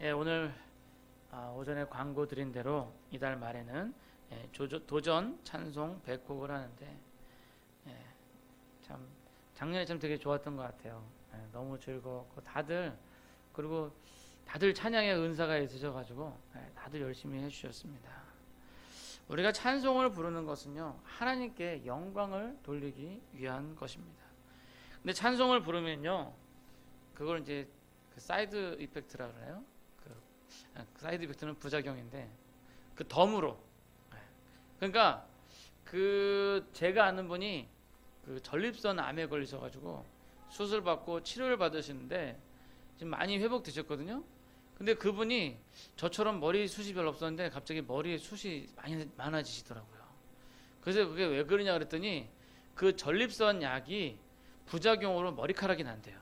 예, 오늘 오전에 광고 드린 대로 이달 말에는 도전 찬송 100곡을 하는데 예, 참 작년에 참 되게 좋았던 것 같아요. 너무 즐거웠고 그리고 다들 찬양의 은사가 있으셔가지고 다들 열심히 해주셨습니다. 우리가 찬송을 부르는 것은요, 하나님께 영광을 돌리기 위한 것입니다. 근데 찬송을 부르면요, 그걸 이제 그 사이드 이펙트라 그래요. 그 사이드 이펙트는 부작용인데 그 덤으로. 그러니까 제가 아는 분이 그 전립선 암에 걸리셔가지고 수술 받고 치료를 받으시는데 지금 많이 회복되셨거든요. 근데 그분이 저처럼 머리 숱이 별로 없었는데 갑자기 머리에 숱이 많아지시더라고요. 그래서 그게 왜 그러냐 그랬더니 그 전립선 약이 부작용으로 머리카락이 난대요.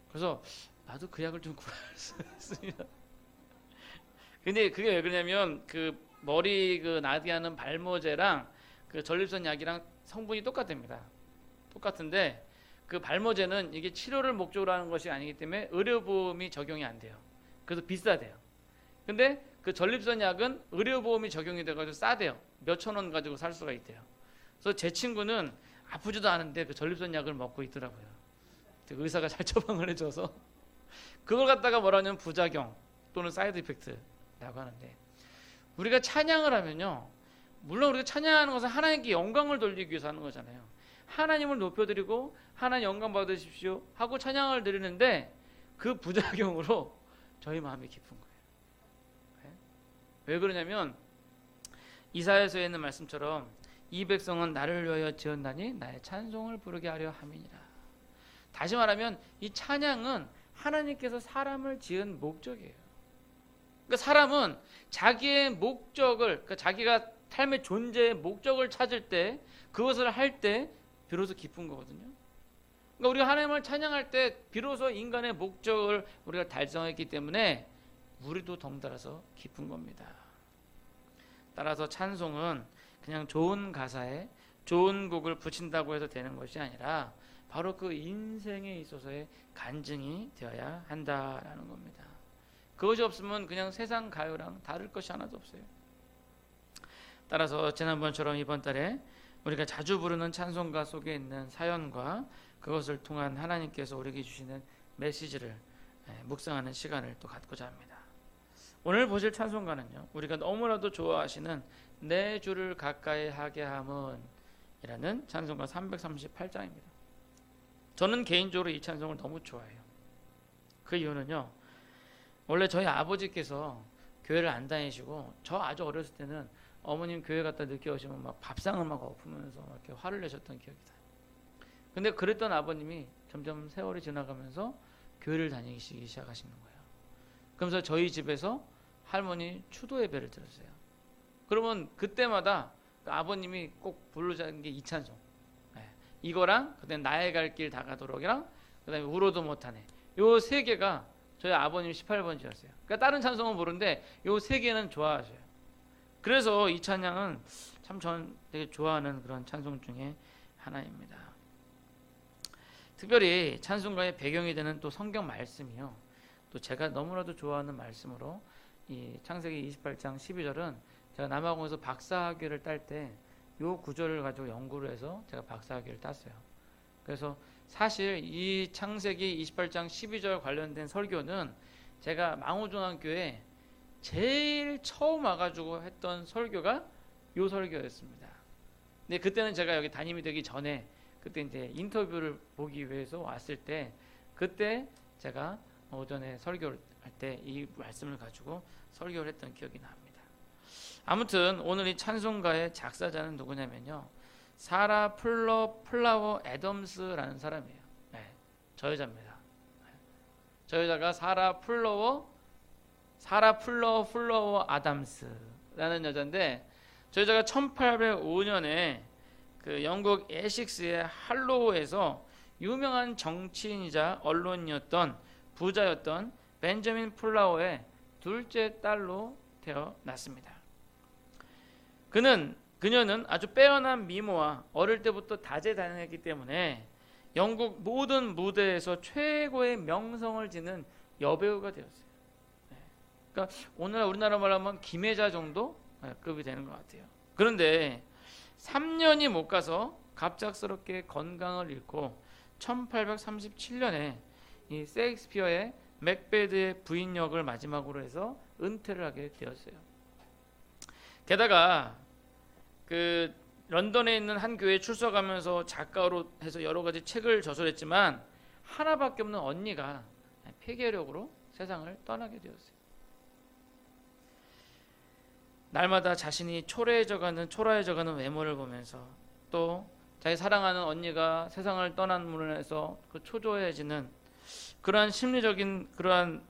그래서 나도 그 약을 좀 구했습니다. 근데 그게 왜 그러냐면 그 머리 나게 하는 발모제랑 그 전립선 약이랑 성분이 똑같답니다. 똑같은데 그 발모제는 이게 치료를 목적으로 하는 것이 아니기 때문에 의료보험이 적용이 안 돼요. 그래서 비싸대요. 근데 그 전립선 약은 의료보험이 적용이 돼가지고 싸대요. 몇천 원 가지고 살 수가 있대요. 그래서 제 친구는 아프지도 않은데 그 전립선 약을 먹고 있더라고요. 의사가 잘 처방을 해줘서 그걸 갖다가 뭐라냐면 부작용 또는 사이드 이펙트라고 하는데, 우리가 찬양을 하면요, 물론 우리가 찬양하는 것은 하나님께 영광을 돌리기 위해서 하는 거잖아요. 하나님을 높여드리고 하나님 영광 받으십시오 하고 찬양을 드리는데 그 부작용으로 저희 마음이 깊은 거예요. 왜 그러냐면 이사야서에 있는 말씀처럼 이 백성은 나를 위하여 지었나니 나의 찬송을 부르게 하려 함이니라. 다시 말하면 이 찬양은 하나님께서 사람을 지은 목적이에요. 그러니까 사람은 자기의 목적을, 그러니까 자기가 삶의 존재의 목적을 찾을 때, 그것을 할 때 비로소 기쁜 거거든요. 그러니까 우리가 하나님을 찬양할 때 비로소 인간의 목적을 우리가 달성했기 때문에 우리도 덩달아서 기쁜 겁니다. 따라서 찬송은 그냥 좋은 가사에 좋은 곡을 붙인다고 해서 되는 것이 아니라 바로 그 인생에 있어서의 간증이 되어야 한다라는 겁니다. 그것이 없으면 그냥 세상 가요랑 다를 것이 하나도 없어요. 따라서 지난번처럼 이번 달에 우리가 자주 부르는 찬송가 속에 있는 사연과 그것을 통한 하나님께서 우리에게 주시는 메시지를 묵상하는 시간을 또 갖고자 합니다. 오늘 보실 찬송가는요, 우리가 너무나도 좋아하시는 내 주를 가까이 하게 함은 이라는 찬송가 338장입니다. 저는 개인적으로 이 찬송을 너무 좋아해요. 그 이유는요, 원래 저희 아버지께서 교회를 안 다니시고 저 아주 어렸을 때는 어머님 교회 갔다 늦게 오시면 막 밥상을 막 엎으면서 막 이렇게 화를 내셨던 기억이 나요. 근데 그랬던 아버님이 점점 세월이 지나가면서 교회를 다니시기 시작하시는 거예요. 그러면서 저희 집에서 할머니 추도 예배를 들었어요. 그러면 그때마다 아버님이 꼭 부르자는 게 이 찬송, 이거랑 그다음에 나의 갈 길 다가도록이랑 그다음에 울어도 못하네, 요 세 개가 저희 아버님 18번지였어요. 그러니까 다른 찬송은 모르는데 요 세 개는 좋아하셔요. 그래서 이 찬양은 참 전 되게 좋아하는 그런 찬송 중에 하나입니다. 특별히 찬송가의 배경이 되는 또 성경 말씀이요, 또 제가 너무나도 좋아하는 말씀으로 이 창세기 28장 12절은 제가 남아공에서 박사학위를 딸 때 요 구절을 가지고 연구를 해서 제가 박사학위를 땄어요. 그래서 사실 이 창세기 28장 12절 관련된 설교는 제가 망우중학교에 제일 처음 와가지고 했던 설교가 요 설교였습니다. 근데 그때는 제가 여기 담임이 되기 전에 그때 이제 인터뷰를 보기 위해서 왔을 때, 그때 제가 오전에 설교를 할 때 이 말씀을 가지고 설교를 했던 기억이 납니다. 아무튼 오늘 이 찬송가의 작사자는 누구냐면요, 사라 플라워 애덤스라는 사람이에요. 저 여자입니다. 저 여자가 사라 플라워 아담스라는 여자인데, 저 여자가 1805년에 그 영국 에식스의 할로우에서 유명한 정치인이자 언론이었던 부자였던 벤저민 플라워의 둘째 딸로 태어났습니다. 그녀는 아주 빼어난 미모와 어릴 때부터 다재다능했기 때문에 영국 모든 무대에서 최고의 명성을 지닌 여배우가 되었어요. 그러니까 오늘 우리나라 말로 하면 김혜자 정도 급이 되는 것 같아요. 그런데 3년이 못 가서 갑작스럽게 건강을 잃고 1837년에 이 셰익스피어의 맥베드의 부인 역을 마지막으로 해서 은퇴를 하게 되었어요. 게다가 그 런던에 있는 한 교회에 출석하면서 작가로 해서 여러 가지 책을 저술했지만 하나밖에 없는 언니가 폐결핵으로 세상을 떠나게 되었어요. 날마다 자신이 초라해져가는 외모를 보면서 또 자기 사랑하는 언니가 세상을 떠남으로 해서 그 초조해지는 그러한 심리적인 그러한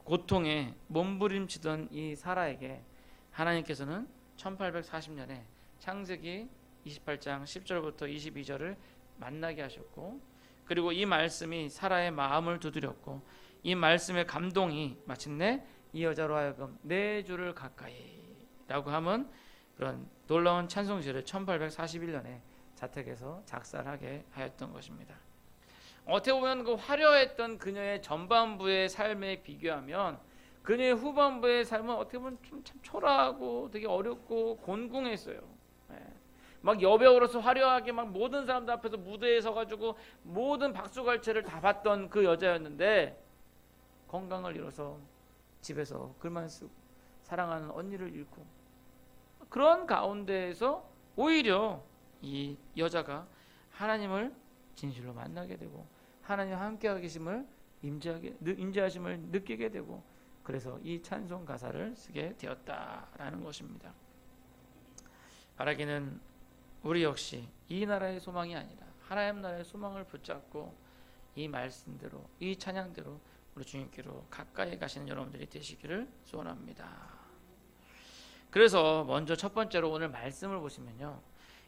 고통에 몸부림치던 이 사라에게 하나님께서는 1840년에 창세기 28장 10절부터 22절을 만나게 하셨고, 그리고 이 말씀이 사라의 마음을 두드렸고, 이 말씀의 감동이 마침내 이 여자로 하여금 내 주를 가까이 라고 하면 그런 놀라운 찬송시를 1841년에 자택에서 작사하게 하였던 것입니다. 어떻게 보면 그 화려했던 그녀의 전반부의 삶에 비교하면 그녀의 후반부의 삶은 어떻게 보면 좀 참 초라하고 되게 어렵고 곤궁했어요. 막 여배우로서 화려하게 막 모든 사람들 앞에서 무대에 서가지고 모든 박수갈채를 다 받던 그 여자였는데 건강을 잃어서 집에서 글만 쓰고 사랑하는 언니를 잃고 그런 가운데에서 오히려 이 여자가 하나님을 진실로 만나게 되고 하나님 함께 계심을 임재하심을 느끼게 되고 그래서 이 찬송 가사를 쓰게 되었다라는 것입니다. 바라기는 우리 역시 이 나라의 소망이 아니라 하나님 나라의 소망을 붙잡고 이 말씀대로 이 찬양대로 우리 주님께로 가까이 가시는 여러분들이 되시기를 소원합니다. 그래서 먼저 첫 번째로 오늘 말씀을 보시면요,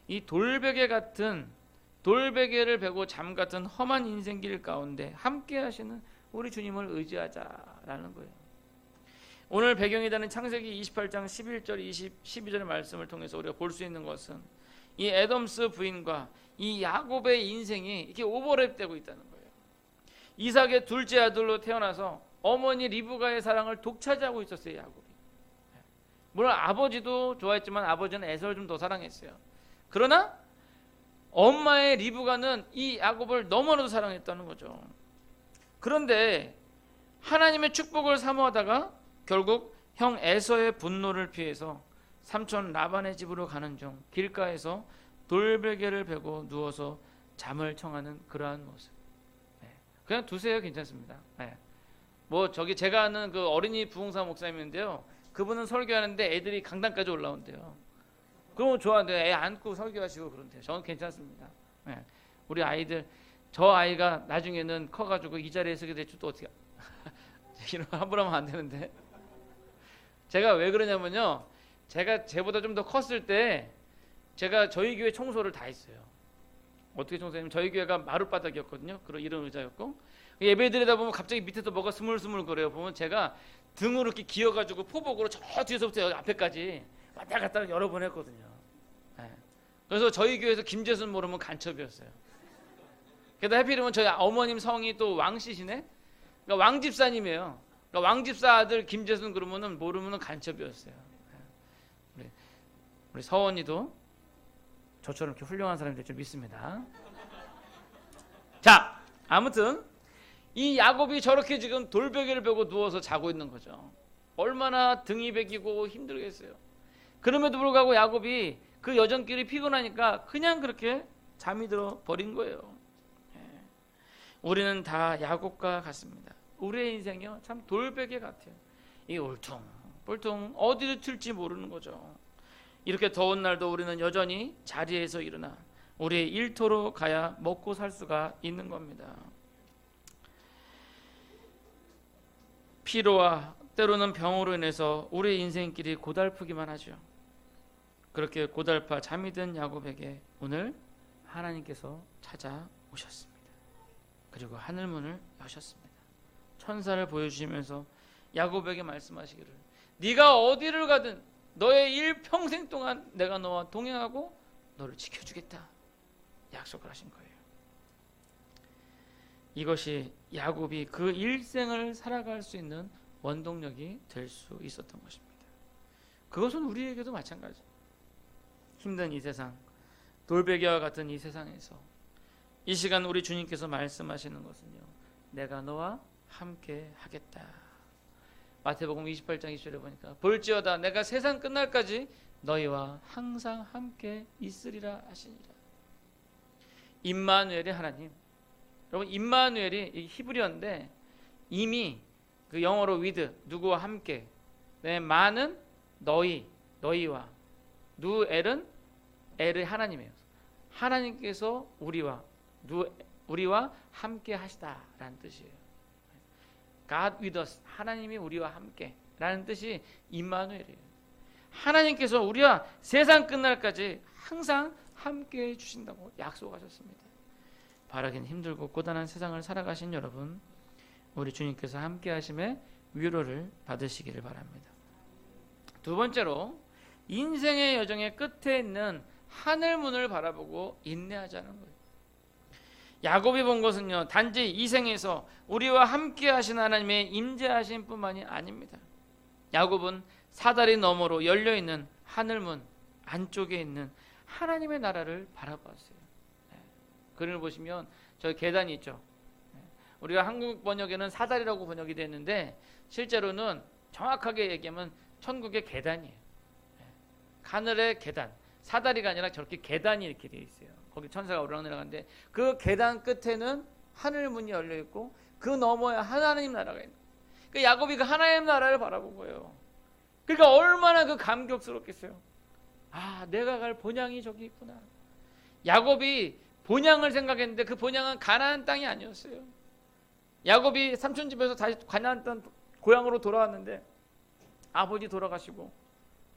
이 돌베개를 베고 잠 같은 험한 인생길 가운데 함께 하시는 우리 주님을 의지하자라는 거예요. 오늘 배경이 되는 창세기 28장 11절 12절의 말씀을 통해서 우리가 볼 수 있는 것은 이 에돔스 부인과 이 야곱의 인생이 이렇게 오버랩되고 있다는 거예요. 이삭의 둘째 아들로 태어나서 어머니 리브가의 사랑을 독차지하고 있었어요, 야곱이. 물론 아버지도 좋아했지만 아버지는 에서를 좀 더 사랑했어요. 그러나 엄마의 리브가는 이 야곱을 너무나도 사랑했다는 거죠. 그런데 하나님의 축복을 사모하다가 결국 형 에서의 분노를 피해서 삼촌 라반의 집으로 가는 중 길가에서 돌베개를 베고 누워서 잠을 청하는 그러한 모습. 그냥 두세요, 괜찮습니다. 뭐 저기 제가 아는 그 어린이 부흥사 목사님인데요, 그분은 설교하는데 애들이 강당까지 올라온대요. 그러면 좋아한대요. 애 안고 설교하시고 그런대요. 저는 괜찮습니다. 우리 아이들, 저 아이가 나중에는 커가지고 이 자리에 서게 될지 또 어떻게 이런 함부로 하면 안 되는데, 제가 왜 그러냐면요, 제가 쟤보다 좀 더 컸을 때 제가 저희 교회 청소를 다 했어요. 어떻게 청소했냐면 저희 교회가 마룻바닥이었거든요. 그런 이런 의자였고, 예배 드리다 보면 갑자기 밑에서 뭐가 스물스물 거려요. 보면 제가 등으로 이렇게 기어가지고 포복으로 저 뒤에서부터 앞에까지 왔다 갔다 여러 번 했거든요. 그래서 저희 교회에서 김재순 모르면 간첩이었어요. 게다가 하필이면 저희 어머님 성이 또 왕씨시네. 그러니까 왕집사님이에요. 그러니까 왕집사 아들 김재순 그러면은 모르면은 간첩이었어요. 우리 서원이도 저처럼 이렇게 훌륭한 사람이 될 줄 믿습니다. 자, 아무튼 이 야곱이 저렇게 지금 돌베개를 베고 누워서 자고 있는 거죠. 얼마나 등이 베기고 힘들겠어요. 그럼에도 불구하고 야곱이 그 여정길이 피곤하니까 그냥 그렇게 잠이 들어 버린 거예요. 우리는 다 야곱과 같습니다. 우리의 인생이요, 참 돌베개 같아요. 이 울퉁불퉁 어디를 튈지 모르는 거죠. 이렇게 더운 날도 우리는 여전히 자리에서 일어나 우리의 일터로 가야 먹고 살 수가 있는 겁니다. 피로와 때로는 병으로 인해서 우리의 인생길이 고달프기만 하죠. 그렇게 고달파 잠이 든 야곱에게 오늘 하나님께서 찾아오셨습니다. 그리고 하늘문을 여셨습니다. 천사를 보여주시면서 야곱에게 말씀하시기를, 네가 어디를 가든 너의 일평생 동안 내가 너와 동행하고 너를 지켜주겠다 약속을 하신 거예요. 이것이 야곱이 그 일생을 살아갈 수 있는 원동력이 될 수 있었던 것입니다. 그것은 우리에게도 마찬가지. 힘든 이 세상, 돌베개와 같은 이 세상에서 이 시간 우리 주님께서 말씀하시는 것은요, 내가 너와 함께 하겠다. 마태복음 28장 20절에 보니까 볼지어다 내가 세상 끝날까지 너희와 항상 함께 있으리라 하시니라. 임마누엘의 하나님. 여러분, 임마누엘이 이 히브리어인데 이미 그 영어로 with, 누구와 함께, 만은 너희와, 누엘은 엘의 하나님이에요. 하나님께서 우리와 함께 하시다라는 뜻이에요. God with us, 하나님이 우리와 함께라는 뜻이 임마누엘이에요. 하나님께서 우리와 세상 끝날까지 항상 함께 해주신다고 약속하셨습니다. 바라긴 힘들고 고단한 세상을 살아가신 여러분, 우리 주님께서 함께 하심에 위로를 받으시기를 바랍니다. 두 번째로, 인생의 여정의 끝에 있는 하늘문을 바라보고 인내하자는 거예요. 야곱이 본 것은요, 단지 이 생에서 우리와 함께 하신 하나님의 임재하심 뿐만이 아닙니다. 야곱은 사다리 너머로 열려있는 하늘문 안쪽에 있는 하나님의 나라를 바라봤어요. 그림을 보시면 저기 계단이 있죠. 우리가 한국 번역에는 사다리라고 번역이 됐는데 실제로는 정확하게 얘기하면 천국의 계단이에요. 하늘의 계단, 사다리가 아니라 저렇게 계단이 이렇게 되어 있어요. 거기 천사가 오르락내락하는데 그 계단 끝에는 하늘문이 열려 있고 그 너머에 하나님 나라가 있는 거예요. 그러니까 야곱이 그 하나님 나라를 바라본 거예요. 그러니까 얼마나 그 감격스럽겠어요. 아, 내가 갈 본향이 저기 있구나. 야곱이 본향을 생각했는데 그 본향은 가나안 땅이 아니었어요. 야곱이 삼촌 집에서 다시 가나안 땅 고향으로 돌아왔는데 아버지 돌아가시고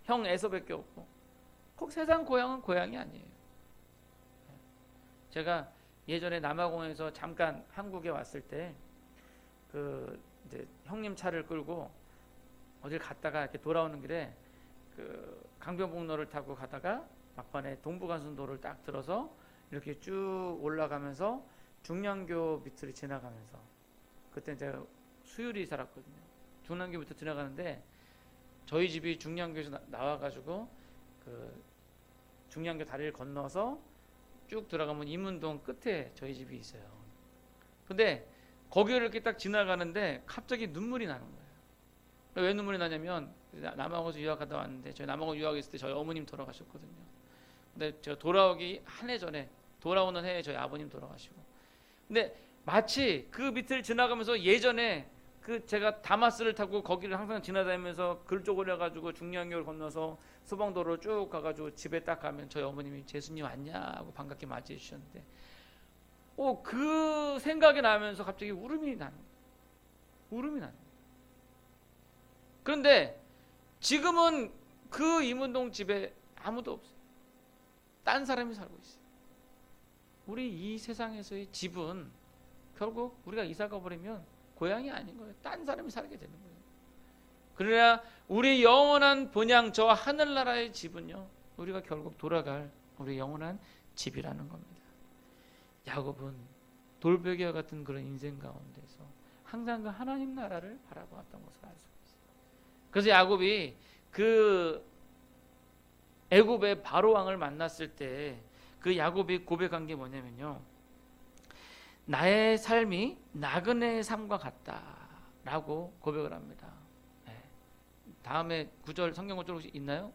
형 에서밖에 없고 꼭 세상 고향은 고향이 아니에요. 제가 예전에 남아공에서 잠깐 한국에 왔을 때 이제 형님 차를 끌고 어딜 갔다가 이렇게 돌아오는 길에 그 강변북로를 타고 가다가 막판에 동부간선도로를 딱 들어서 이렇게 쭉 올라가면서 중량교 밑을 지나가면서, 그때 제가 수유리 살았거든요. 중량교 밑을 지나가는데 저희 집이 중량교에서 나와가지고 그 중량교 다리를 건너서 쭉 들어가면 이문동 끝에 저희 집이 있어요. 근데 거기를 이렇게 딱 지나가는데 갑자기 눈물이 나는 거예요. 왜 눈물이 나냐면 남아공에서 유학하다 왔는데, 저희 남아공 유학했을 때 저희 어머님 돌아가셨거든요. 근데 제가 돌아오기 한 해 전에, 돌아오는 해에 저희 아버님 돌아가시고, 근데 마치 그 밑을 지나가면서 예전에 그 제가 다마스를 타고 거기를 항상 지나다니면서 글 쪽 올려가지고 중량교를 건너서 소방도로 쭉 가가지고 집에 딱 가면 저희 어머님이 재수님 왔냐 하고 반갑게 맞이해 주셨는데, 그 생각이 나면서 갑자기 울음이 나는 거예요. 울음이 나는 거예요. 그런데 지금은 그 이문동 집에 아무도 없어요. 딴 사람이 살고 있어요. 우리 이 세상에서의 집은 결국 우리가 이사 가버리면 고향이 아닌 거예요. 딴 사람이 살게 되는 거예요. 그러나 우리 영원한 본향, 저 하늘나라의 집은요, 우리가 결국 돌아갈 우리 영원한 집이라는 겁니다. 야곱은 돌베개와 같은 그런 인생 가운데서 항상 그 하나님 나라를 바라보았던 것을 알 수 있어요. 그래서 야곱이 그 애굽의 바로 왕을 만났을 때 그 야곱이 고백한 게 뭐냐면요, 나의 삶이 나그네의 삶과 같다라고 고백을 합니다. 다음에 구절 성경 구절 혹시 있나요?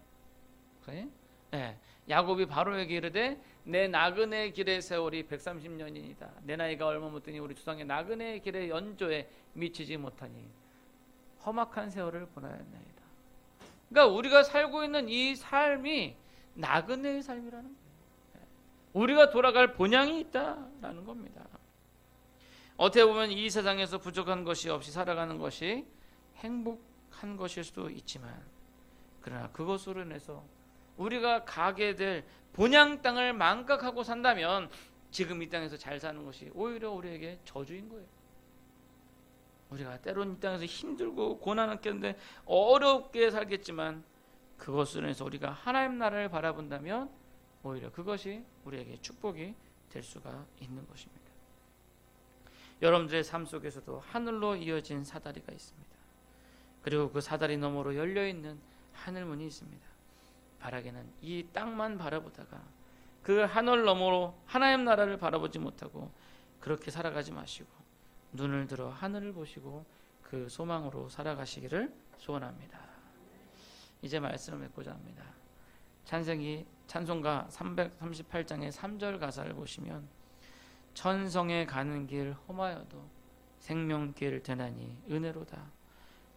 네. 야곱이 바로에게 이르되 내 나그네 길의 세월이 130년이니이다. 내 나이가 얼마 못되니 우리 조상의 나그네 길의 연조에 미치지 못하니 험악한 세월을 보내었나이다. 그러니까 우리가 살고 있는 이 삶이 나그네의 삶이라는 거예요. 우리가 돌아갈 본향이 있다라는 겁니다. 어떻게 보면 이 세상에서 부족한 것이 없이 살아가는 것이 행복한 것일 수도 있지만, 그러나 그것으로 인해서 우리가 가게 될 본향 땅을 망각하고 산다면 지금 이 땅에서 잘 사는 것이 오히려 우리에게 저주인 거예요. 우리가 때론 이 땅에서 힘들고 고난을 겪는데 어렵게 살겠지만 그것으로 인해서 우리가 하나님 나라를 바라본다면 오히려 그것이 우리에게 축복이 될 수가 있는 것입니다. 여러분들의 삶 속에서도 하늘로 이어진 사다리가 있습니다. 그리고 그 사다리 너머로 열려있는 하늘문이 있습니다. 바라기는 이 땅만 바라보다가 그 하늘 너머로 하나님 나라를 바라보지 못하고 그렇게 살아가지 마시고 눈을 들어 하늘을 보시고 그 소망으로 살아가시기를 소원합니다. 이제 말씀을 맺고자 합니다. 찬송가 338장의 3절 가사를 보시면 천성에 가는 길 험하여도 생명길 되나니 은혜로다.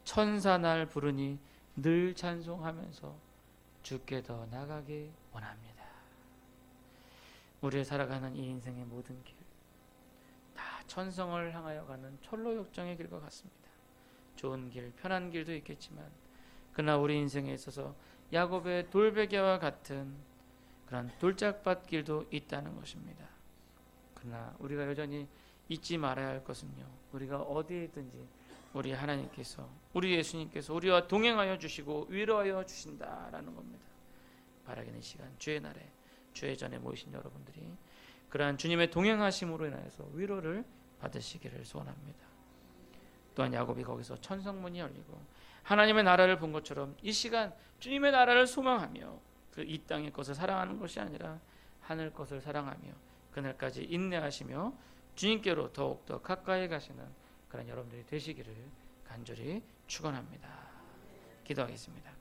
천사 날 부르니 늘 찬송하면서 주께 더 나가기 원합니다. 우리의 살아가는 이 인생의 모든 길 다 천성을 향하여 가는 철로역정의 길과 같습니다. 좋은 길, 편한 길도 있겠지만 그러나 우리 인생에 있어서 야곱의 돌베개와 같은 그런 돌짝밭 길도 있다는 것입니다. 그러나 우리가 여전히 잊지 말아야 할 것은요, 우리가 어디에 있든지 우리 하나님께서, 우리 예수님께서 우리와 동행하여 주시고 위로하여 주신다라는 겁니다. 바라기는 시간, 주의 날에 주의 전에 모이신 여러분들이 그러한 주님의 동행하심으로 인하여서 위로를 받으시기를 소원합니다. 또한 야곱이 거기서 천성문이 열리고 하나님의 나라를 본 것처럼 이 시간 주님의 나라를 소망하며 그 이 땅의 것을 사랑하는 것이 아니라 하늘 것을 사랑하며 그날까지 인내하시며 주님께로 더욱더 가까이 가시는 그런 여러분들이 되시기를 간절히 축원합니다. 기도하겠습니다.